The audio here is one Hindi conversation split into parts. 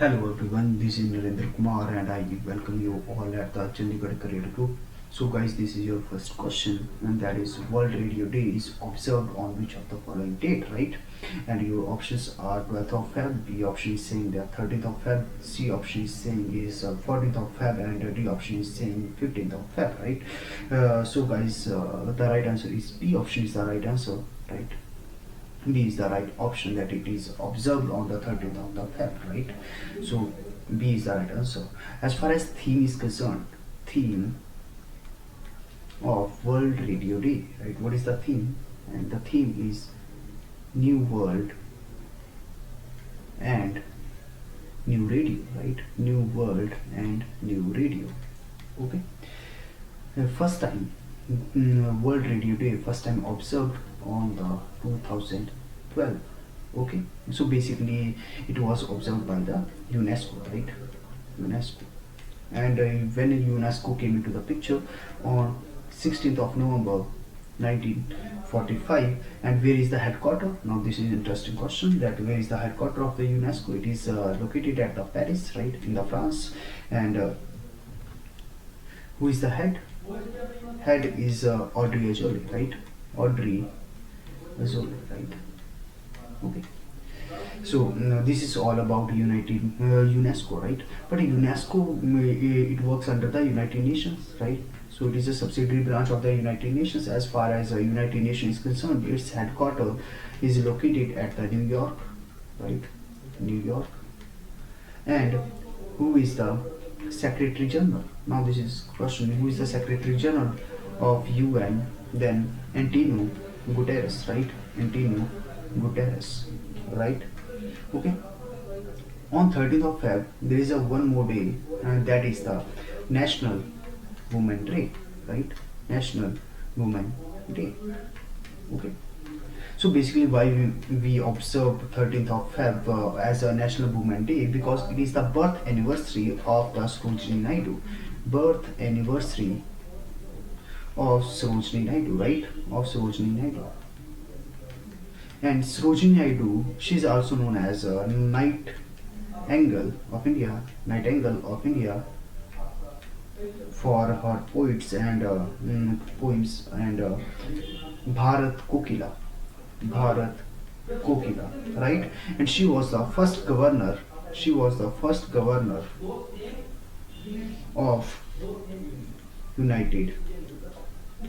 Hello everyone, this is Narendra Kumar and I welcome you all at the Chandigarh Career Group. So guys, this is your first question and that is World Radio Day is observed on which of the following date, right? And your options are 12th of Feb, B option is saying that 13th of Feb, C option is saying is 14th of Feb and D option is saying 15th of Feb, right? So guys, the right answer is B option is the right answer, right? B is the right option that it is observed on the 13th of the Feb, right? So B is the right answer. As far as theme is concerned, theme of World Radio Day, right? What is the theme? And the theme is New World and New Radio, right? New World and New Radio. Okay. First time World Radio Day first time observed on the 2012. Okay, so basically it was observed by the UNESCO, right? UNESCO, and when UNESCO came into the picture on 16th of November 1945. And where is the headquarter? Now this is interesting question, that where is the headquarter of the UNESCO? It is located at the Paris, right, in the France. And who is the head? Head is Audrey Azoulay, right? Audrey Azoulay, right? Okay. So this is all about UNESCO, right? But UNESCO, it works under the United Nations, right? So it is a subsidiary branch of the United Nations. As far as the United Nations is concerned, its headquarters is located at the New York, right? New York. And who is the Secretary General? Now this is question, who is the Secretary General of UN? Then Antonio Guterres, right? Antonio Guterres, right? Okay. On 13th of Feb, there is a one more day, and that is the National Women Day, right? National Women Day. Okay. So basically, why we observe 13th of Feb as a National Women Day? Because it is the birth anniversary of the Sarojini Naidu. Birth anniversary of Sarojini Naidu, right? Of Sarojini Naidu. And Sarojini Naidu, she is also known as Nightingale of India. Nightingale of India, for her poets and poems, and Bharat Kokila. Bharat Kokila, right? And she was the first governor. She was the first governor of United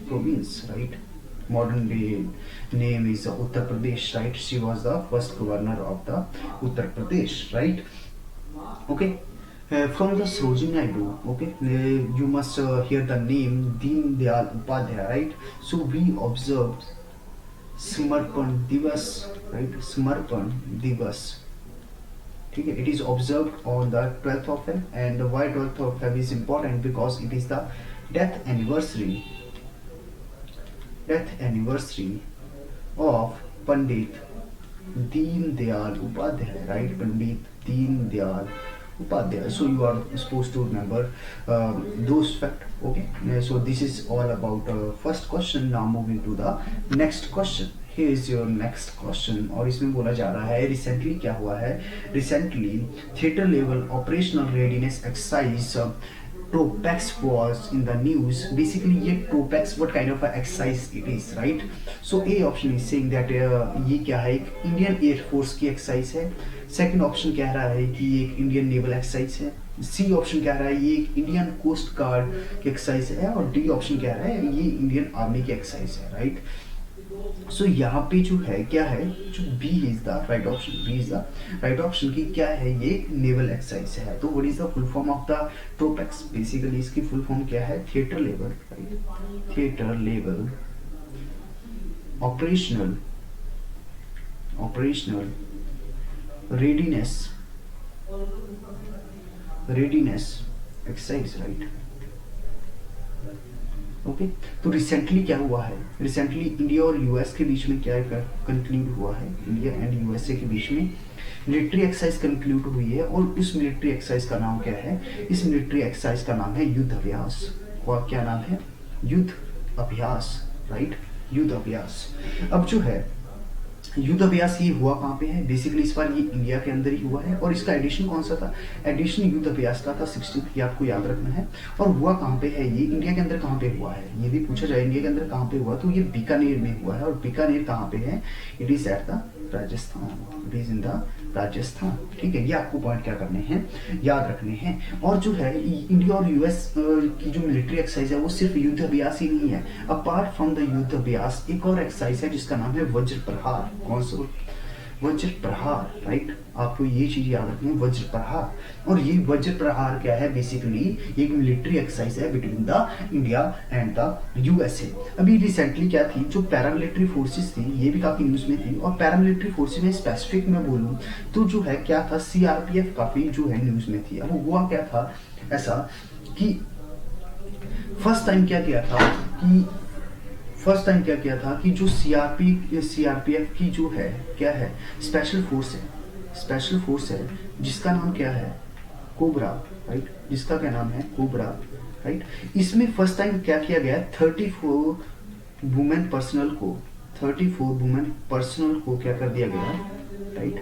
Province, right? Modern day name is Uttar Pradesh, right? She was the first governor of the Uttar Pradesh, right? Okay. From the Sarojini Naidu, okay, you must hear the name Deen Dayal Upadhyay, right? So we observed Samarpan Divas, right? Samarpan Divas. Okay, it is observed on the 12th of Feb. And why 12th of Feb is important? Because it is the death anniversary of Pandit Deen Dayal Upadhyay, right? Pandit Deen Dayal Upadhyay. So you are supposed to remember those facts. Okay. So this is all about first question. Now moving to the next question. Here is your next question. और इसमें बोला जा रहा है रिसेंटली क्या हुआ है. Recently theatre level operational readiness exercise Tropex was in the news. Basically ये Tropex what kind of a exercise it is, right? So A option is saying that ये क्या है, एक इंडियन एयरफोर्स की एक्सरसाइज है. सेकंड ऑप्शन कह रहा है कि ये एक इंडियन नेवल एक्सरसाइज है. सी ऑप्शन कह रहा है ये एक इंडियन कोस्ट गार्ड की एक्सरसाइज है. और डी ऑप्शन कह रहा है ये इंडियन आर्मी की एक्सरसाइज है, राइट? सो यहाँ पे जो है क्या है, जो B is the right option. B is the right option की क्या है, ये नेवल एक्सरसाइज है. तो what is the full form of the TROPEX? Basically इसकी फुल फॉर्म क्या है, theatre level, right? Theatre level operational readiness exercise, right? Okay. तो रिसेंटली क्या हुआ है, रिसेंटली इंडिया और यूएस के बीच में क्या कंक्लूड हुआ है, इंडिया एंड यूएसए के बीच में मिलिट्री एक्सरसाइज कंक्लूड हुई है. और उस मिलिट्री एक्सरसाइज का नाम क्या है, इस मिलिट्री एक्सरसाइज का नाम है युद्ध अभ्यास. और क्या नाम है, युद्ध अभ्यास, राइट? युद्ध अभ्यास. अब जो है युद्ध अभ्यास ये हुआ कहाँ पे है, बेसिकली इस बार ये इंडिया के अंदर ही हुआ है। और इसका एडिशन कौन सा था, एडिशन युद्ध अभ्यास का था 16, ये आपको याद रखना है। और हुआ कहाँ पे है, ये इंडिया के अंदर कहाँ पे हुआ है, ये भी पूछा जाए इंडिया के अंदर कहाँ पे हुआ, तो ये बीकानेर में हुआ है। और बीकानेर कहाँ पे है, it is at the Rajasthan, it is in the Rajasthan. ठीक है, ये आपको पॉइंट क्या करने हैं, याद रखने हैं। और जो है इंडिया और यूएस की जो मिलिट्री एक्सरसाइज है वो सिर्फ युद्ध अभ्यास ही नहीं है। अपार्ट फ्रॉम द युद्ध अभ्यास एक और एक्सरसाइज है जिसका नाम है वज्र प्रहार। कौन सा, वज्र प्रहार, राइट। आपको ये चीज याद रखनी है, वज्र प्रहार। और ये वज्र प्रहार क्या है, बेसिकली एक मिलिट्री एक्सरसाइज है between the India and the USA. अभी रिसेंटली क्या थी, जो पैरामिलिट्री फोर्सेस थी ये भी काफी न्यूज में थी। और पैरामिलिट्री फोर्सेस में स्पेसिफिक में बोलूं तो जो है क्या था, सीआरपीएफ काफी जो है न्यूज में थी। अब हुआ क्या था ऐसा कि फर्स्ट टाइम क्या किया था कि जो सीआरपीएफ की जो है क्या है, स्पेशल फोर्स है जिसका नाम क्या है, कोबरा, राइट, जिसका क्या नाम है, कोबरा, राइट। इसमें फर्स्ट टाइम क्या किया गया, 34 वुमेन पर्सनल को क्या कर दिया गया, राइट,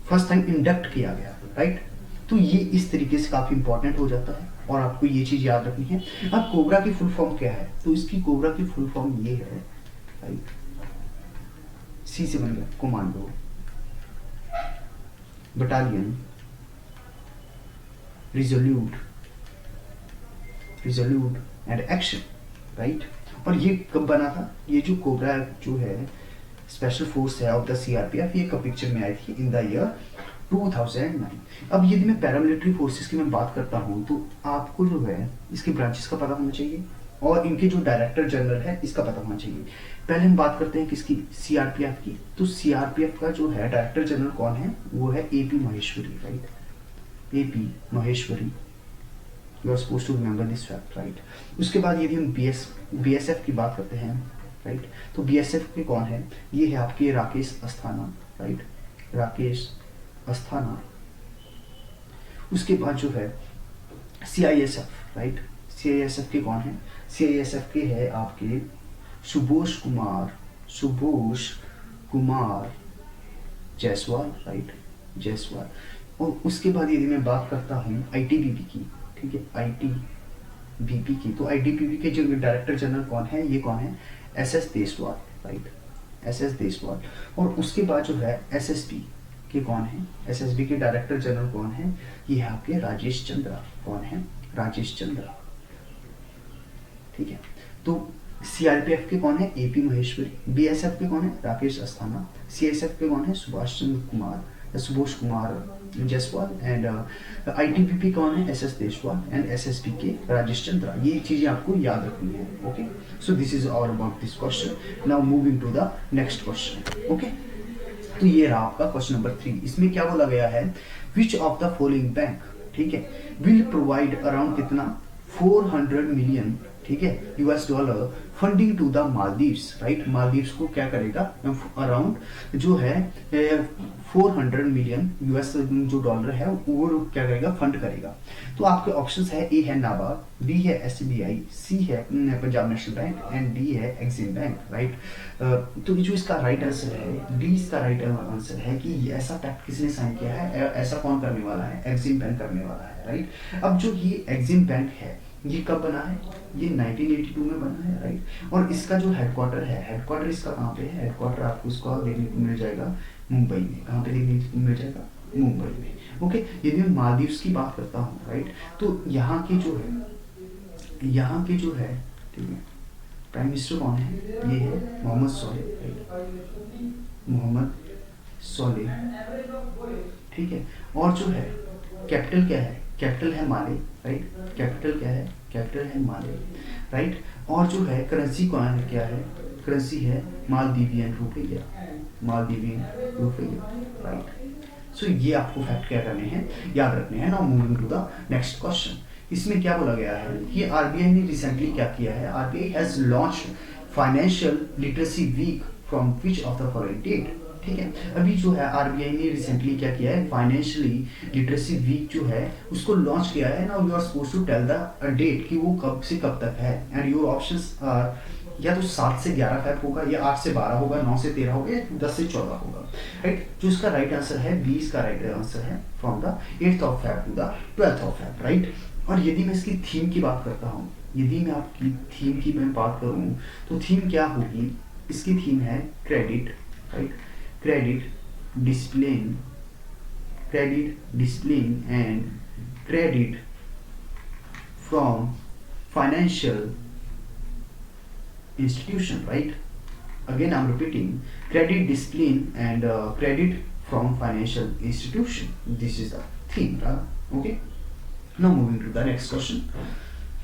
फर्स्ट टाइम इंडक्ट किया गया, राइट। तो ये इस तरीके से काफी इंपॉर्टेंट हो जाता है और आपको ये चीज याद रखनी है। अब कोबरा की फुल फॉर्म क्या है, तो इसकी कोबरा की फुल फॉर्म ये है, राइट, सी से बन गया commando, battalion, resolute and action, right. और ये कब बना था, ये जो कोबरा जो है स्पेशल फोर्स है ऑफ द सीआरपीएफ, ये कब पिक्चर में आई थी, इन द ईयर 2009। अब यदि मैं पैरामिलिट्री फोर्सेस की मैं बात करता हूं तो आपको जो है इसके ब्रांचेस का पता होना चाहिए और इनके जो डायरेक्टर जनरल है इसका पता होना चाहिए। पहले हम बात करते हैं किसकी, सीआरपीएफ की। तो सीआरपीएफ का जो है डायरेक्टर जनरल कौन है, वो है A P Maheshwari, right, A P Maheshwari. You are supposed to remember this fact, right. उसके बाद यदि हम बीएसएफ की बात करते हैं, राइट, तो बीएसएफ के कौन है, ये है आपके राकेश अस्थाना, राइट, राकेश अस्थाना। उसके बाद जो है सीआईएसएफ, राइट, सीआईएसएफ के कौन है, सीआईएसएफ के है आपके सुबोध कुमार जायसवाल, राइट, जायसवाल। और उसके बाद यदि मैं बात करता हूँ आईटीबीपी की, ठीक है, आईटीबीपी की, तो आईटीबीपी के जो डायरेक्टर जनरल कौन है, ये कौन है, S S Deshwal, right, S S Deshwal. और उसके बाद जो है एसएसबी के कौन है, एसएसबी के डायरेक्टर जनरल कौन है, ये है आपके राजेश चंद्रा। कौन है, राजेश चंद्रा, ठीक है। तो सीआरपीएफ के कौन है, एपी महेश्वरी। बीएसएफ के कौन है, राकेश अस्थाना। सीएसएफ के कौन है, सुभाष कुमार जायसवाल। एंड आईटीबीपी कौन है, एसएस देशवाल। एंड एसएसबी के राजेश चंद्रा। ये चीजें आपको याद रखनी है, okay. So this is all about this question. Now moving to the next question, okay. तो ये रहा आपका क्वेश्चन नंबर 3। इसमें क्या बोला गया है, विच ऑफ द फॉलोइंग बैंक, ठीक है, विल प्रोवाइड अराउंड कितना, 400 मिलियन, ठीक है, US dollar funding to the Maldives, right. Maldives को क्या करेगा, अराउंड जो है 400 मिलियन यूएस जो डॉलर है वो क्या करेगा, फंड करेगा। तो आपके ऑप्शंस है, ए है नाबार्ड, बी है एसबीआई, सी है Punjab National bank and D है एक्सिम बैंक, राइट। तो जो इसका राइट आंसर है, डी इसका राइट आंसर है कि ऐसा पैक्ट किसने साइन किया है, ऐसा कौन करने वाला है, एक्सिम बैंक करने वाला है, राइट। अब जो ये एक्सिम बैंक है ये कब बना है, ये 1982 में बना है, राइट। और इसका जो हेडक्वार्टर है, हेडक्वार्टर इसका कहाँ पे है, हेडक्वार्टर आपको इसका देखने को मिल जाएगा मुंबई में। कहाँ पे देखने को मिल जाएगा, मुंबई में, ओके। यदि मैं मालदीव्स की बात करता हूँ, राइट, तो यहाँ के जो है, ठीक है, प्राइम मिनिस्टर कौन है, ये है मोहम्मद सोलेह, राइट, मोहम्मद सोलेह, ठीक है। और जो है कैपिटल क्या है, कैपिटल है माले, राइट, कैपिटल क्या है, कैपिटल है माले, राइट। और जो है करेंसी कौन है, क्या है, करेंसी है मालदीवियन रुपया, राइट। सो ये आपको फैक्ट क्या करने हैं, याद रखने हैं। Now moving to the next question. इसमें क्या बोला गया है कि आरबीआई ने रिसेंटली क्या किया है, RBI has launched financial literacy week from which of the following date, ठीक है। अभी जो है आरबीआई ने रिसेंटली क्या किया है, फाइनेंशियली लिटरेसी वीक जो है उसको लॉन्च किया है। Now you are supposed to tell the date कि वो कब से कब तक है। एंड योर ऑप्शंस आर या तो 7 से 11 फैब होगा, या 8 से 12 होगा, 9 से 13 होगा, या 10 से 14 होगा, राइट। जो इसका राइट आंसर है, बी इसका राइट आंसर है, from the 8th of Feb to the 12th of Feb, right. और यदि मैं इसकी थीम की बात करता हूँ, यदि मैं आपकी थीम की मैं बात करूँ तो थीम क्या होगी, इसकी थीम है credit, right, credit discipline, credit discipline and credit from financial institution, right? Again I'm repeating, credit discipline and credit from financial institution. This is the theme, right? Okay, now moving to the next question.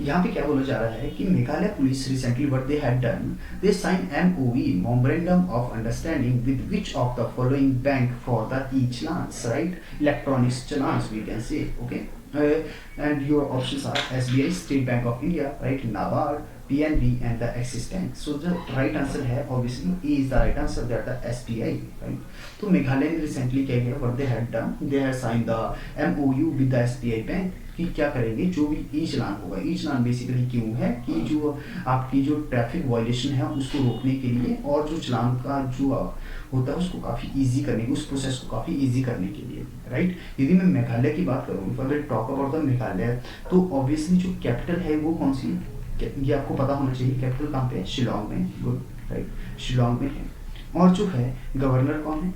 यहाँ पे क्या बोला जा रहा है कि Meghalaya police recently what they had done, they sign MOE memorandum of understanding with which of the following bank for the e challans, right, electronics challans we can say, okay. And your options are SBI, State Bank of India, right, NABARD, PNB and the Axis Bank. So the right answer है obviously A is the right answer, that the SBI, right. तो मेघालय ने रिसेंटली क्या किया, what they had done, they had signed the MOU with the SBI Bank कि क्या करेंगे, जो भी ई चलान होगा, ई चलान बेसिकली क्यों है कि जो आपकी जो ट्रैफिक वायलेशन है उसको रोकने के लिए, और जो चलान का जो होता है उसको काफ़ी इजी करने के, उस प्रोसेस को काफ़ी इजी करने के लिए, राइट। यदि मैं मेघालय की बात करूँ, अगर टॉक अबाउट द मेघालय, तो ऑब्वियसली जो कैपिटल है वो कौन सी, ये आपको पता होना चाहिए, कैपिटल कहाँ पे है, शिलोंग में, गुड, राइट, शिलोंग में है। और जो है गवर्नर कौन है,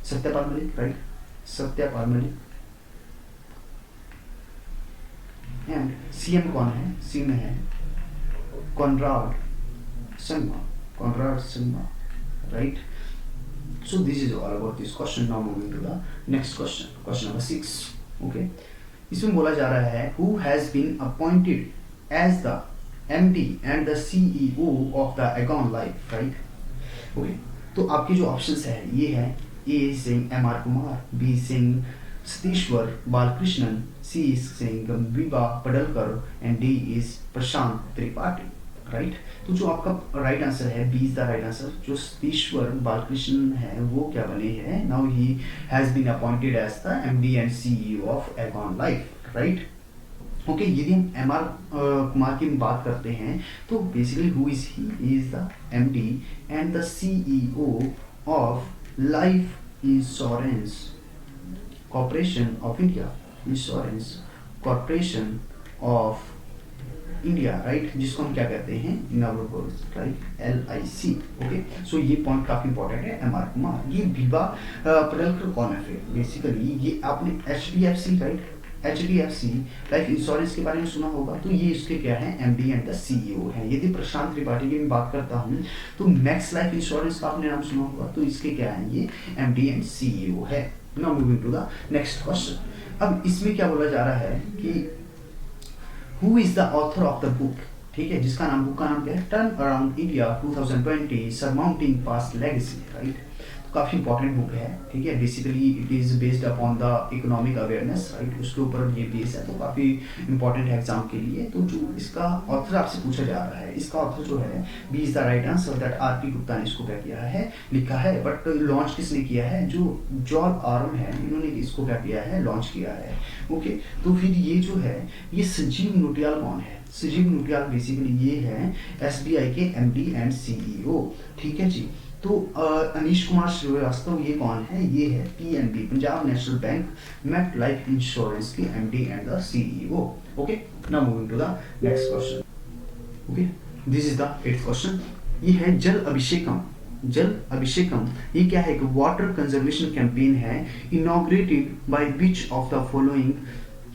Satyapal Malik, right, Satyapal Malik. And CM कौन है, CM है Conrad Sangma, Conrad Sangma, right. So this is all about this question. Now moving to the next question, question number 6. Okay, इसमें बोला जा रहा है who has been appointed as the MD and the CEO of the Aegon Life, right? Okay, तो आपके जो ऑप्शंस है ये है A Singh MR Kumar, B Singh Satishwar Balakrishnan, C Singh Vibha Padalkar and D is Prashant Tripathi, right. तो जो आपका राइट आंसर है B is the right answer. जो सतीश्वर बालकृष्णन है वो क्या बने हैं, now he has been appointed as the MD and CEO of Aegon Life, right. Okay, यदि हम MR कुमार की बात करते हैं तो basically who is he is the MD and the CEO of Life Insurance corporation of India, insurance corporation of India, right, जिसको हम क्या कहते हैं in our words, right, LIC। Okay, so ये पॉइंट काफी इंपॉर्टेंट है। MR कुमार, ये विभा पडलकर कौन है फिर, बेसिकली ये आपने HDFC, right, HDFC life Insurance के बारे में सुना होगा, तो ये इसके क्या है MD एंड द CEO है। यदि प्रशांत त्रिपाठी की मैं बात करता हूँ तो मैक्स लाइफ इंश्योरेंस का आपने नाम सुना होगा, तो इसके क्या है ये MD एंड CEO है। Now moving to the next question. अब इसमें क्या बोला जा रहा है कि who is the author of the book, ठीक है, जिसका नाम, बुक का नाम क्या है, Turn Around India 2020 surmounting past legacy, right. तो काफी इंपॉर्टेंट बुक है, ठीक है, basically it is based upon the economic awareness, right, उसके ऊपर ये बेस है, तो काफी इंपॉर्टेंट है एग्जाम के लिए। तो जो इसका ऑथर आपसे पूछा जा रहा है, इसका ऑथर जो है B is the right answer, that RP Gupta ने इसको क्या किया है, लिखा है। बट लॉन्च किसने किया है, जो जॉर्ज आर्म है, इन्होंने इसको क्या किया है, लॉन्च किया है। ओके, तो फिर ये जो है ये संजीव नोटियाल कौन है, संजीव नोटियाल बेसिकली ये है SBI के MD एंड CEO, ठीक है जी। तो अनीश कुमार श्रीवास्तव ये कौन है, ये है PNB Punjab National Bank Met Life Insurance के MD and the CEO। Okay, now moving to the next question. Okay, this is the 8th question. ये है जल अभिषेकम, जल अभिषेकम ये क्या है, एक वाटर कंजर्वेशन कैंपेन है, inaugurated by which of the following,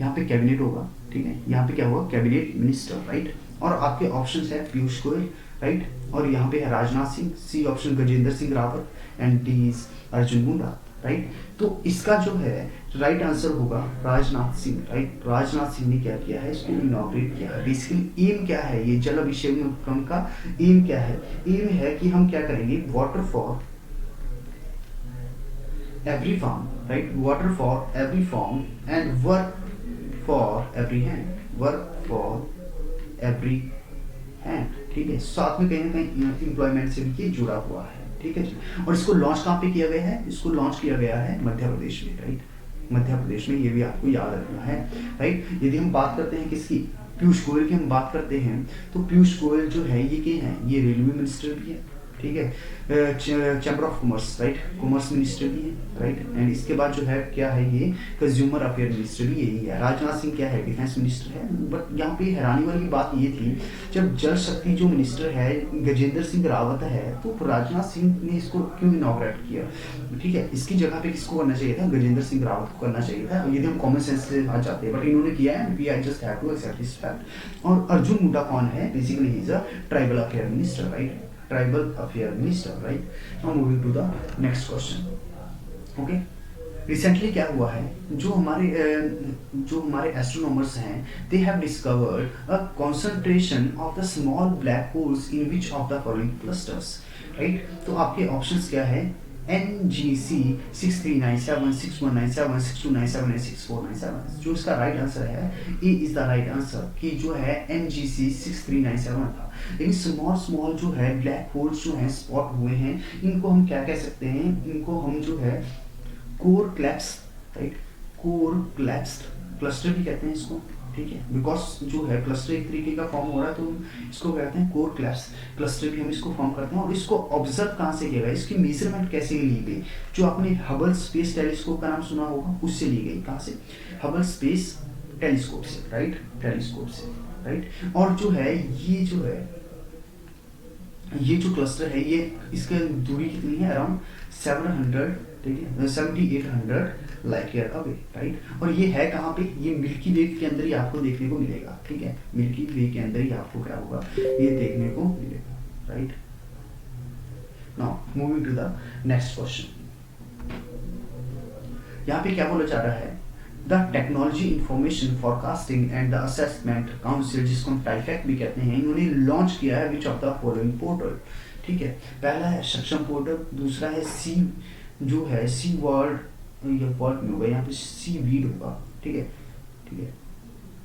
यहाँ पे कैबिनेट होगा, ठीक है, यहाँ पे क्या होगा, कैबिनेट मिनिस्टर, राइट। और आपके ऑप्शंस है पीयूष गोयल, राइट, और यहाँ पे है Rajnath Singh, C option Gajendra Singh Rawat and D is Arjun Munda, right. तो इसका जो है राइट आंसर होगा राजनाथ सिंह, राइट, राजनाथ सिंह ने क्या किया है, इसको इनॉग्रेट किया है। बेसिकली एम क्या है, ये जल अभिषेकम का एम क्या है, एम है कि हम क्या करेंगे, water for every farm, right, water for every farm and work for every hand, work for every hand, ठीक है, साथ में कहीं ना कहीं एम्प्लॉयमेंट से भी ये जुड़ा हुआ है, ठीक है जी। और इसको लॉन्च कहाँ पे किया गया है, इसको लॉन्च किया गया है मध्य प्रदेश में, राइट, मध्य प्रदेश में, ये भी आपको याद रखना है, राइट। यदि हम बात करते हैं किसकी, पीयूष गोयल की हम बात करते हैं तो पीयूष गोयल जो है ये क्या है, ये रेलवे मिनिस्टर भी है, ठीक है, chamber of commerce, right, commerce minister भी है, राइट, एंड इसके बाद जो है क्या है, ये कंज्यूमर अफेयर मिनिस्टर भी यही है। राजनाथ सिंह क्या है, डिफेंस मिनिस्टर है। बट यहाँ पे हैरानी वाली बात ये थी, जब जल शक्ति जो मिनिस्टर है गजेंद्र सिंह रावत है, तो राजनाथ सिंह ने इसको क्यों इनॉग्रेट किया, ठीक है, इसकी जगह पे किसको करना चाहिए था, गजेंद्र सिंह रावत को करना चाहिए था, यदि हम कॉमन सेंस से आ जाते हैं, बट इन्होंने किया है, we I just have to accept this fact. और अर्जुन मुंडा कौन है, basically he is a tribal affair minister, right, tribal affair minister, right. Now moving to the next question. Okay, recently क्या हुआ है, जो हमारे एस्ट्रोनॉमर्स हैं, they have discovered a concentration of the small black holes in which of the following clusters, right. तो आपके ऑप्शंस क्या है, NGC 6397, 6197, 6297 and 6497। जो इसका राइट आंसर है, ए इज द राइट आंसर, कि जो है NGC 6397 था। लेकिन स्मॉल जो है ब्लैक होल्स जो हैं स्पॉट हुए हैं, इनको हम क्या कह सकते हैं, इनको हम जो है core claps, right, core clapped cluster भी कहते हैं इसको, ठीक है, बिकॉज जो है क्लस्टर एक तरीके का फॉर्म हो रहा है, तो इसको कहते हैं कोर क्लैप्स क्लस्टर भी हम इसको फॉर्म करते हैं। और इसको ऑब्जर्व कहाँ से किया गया, इसकी मेजरमेंट कैसे ली गई, जो आपने हबल स्पेस टेलीस्कोप का नाम सुना होगा, उससे ली गई, कहाँ से, हबल स्पेस टेलीस्कोप से, राइट, टेलीस्कोप से, राइट। और जो है ये जो क्लस्टर है, ये इसकी दूरी कितनी है, अराउंड 700, ठीक है, 7800 लाइट ईयर अवे, राइट। और ये है कहाँ पे, ये मिल्की वे के अंदर ही आपको देखने को मिलेगा, ठीक है, मिल्की वे के अंदर ही आपको क्या होगा, ये देखने को मिलेगा, right. Now moving to the next question. यहाँ पे क्या बोला जा रहा है, the technology information forecasting and the assessment council, जिसको हम टाइफेक भी कहते हैं, इन्होंने लॉन्च किया है विच ऑफ द फॉलोइंग पोर्टल, ठीक है। पहला है सक्षम पोर्टल, दूसरा है सी वर्ल्ड, ये वर्ल्ड में होगा, यहाँ पे सी वीड होगा, ठीक है, ठीक है,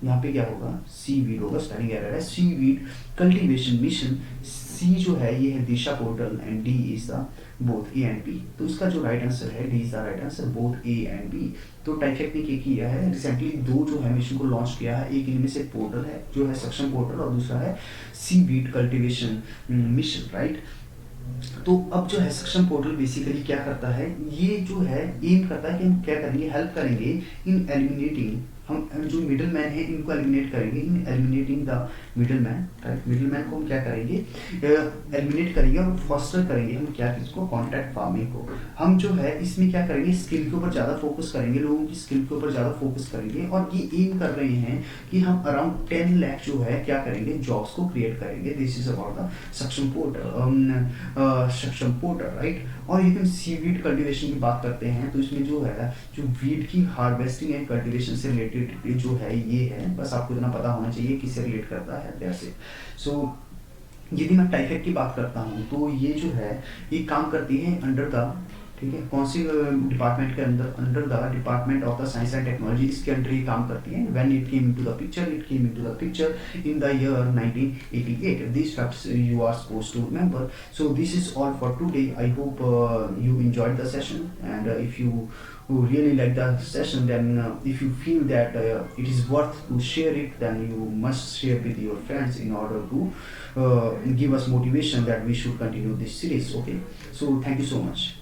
यहाँ पे क्या होगा, सी वीड होगा, स्पेलिंग एरर है, sea weed cultivation mission. C जो है ये है Disha portal and D is the both A and B. तो इसका जो राइट आंसर है, D is the right answer, both A and B. तो टाइफेक ने क्या किया है, रिसेंटली दो जो है मिशन को लॉन्च किया है, एक इनमें से पोर्टल है जो है सक्षम पोर्टल, और दूसरा है sea weed cultivation mission, right. तो अब जो है सक्षम पोर्टल बेसिकली क्या करता है, ये जो है एम करता है कि हम क्या करेंगे, हेल्प करेंगे इन एलिमिनेटिंग, हम जो मिडल मैन है इनको एलिमिनेट करेंगे, इन eliminating the middle man, right. Middle man को हम क्या करेंगे, एलिमिनेट करेंगे और फॉस्टर करेंगे हम क्या, किसको, कॉन्ट्रैक्ट फार्मिंग को। हम जो है इसमें क्या करेंगे, स्किल के ऊपर ज़्यादा फोकस करेंगे, लोगों की स्किल के ऊपर ज़्यादा फोकस करेंगे, और ये एम कर रहे हैं कि हम अराउंड 10 लाख जो है क्या करेंगे, जॉब्स को क्रिएट करेंगे। दिस इज अबाउट द सक्षम पोर्टल, राइट। और यदि हम सी वीड कल्टिवेशन की बात करते हैं, तो इसमें जो है, जो वीड की हार्वेस्टिंग एंड कल्टिवेशन से रिलेटेड जो है ये है, बस आपको इतना पता होना चाहिए किससे रिलेट करता है, दैट्स इट। सो यदि मैं टाइफेक की बात करता हूँ, तो ये जो है ये काम करती है अंडर द, ठीक है, कौन सी डिपार्टमेंट के अंदर, under the department of the science and technology, इसके अंडर ही काम करती है। When it came into the picture in the year 1988। This facts you are supposed to remember. So this is all for today. I hope you enjoyed the session, and if you who really like the session, then if you feel that it is worth to share it, then you must share with your friends in order to give us motivation that we should continue this series. Okay, so thank you so much.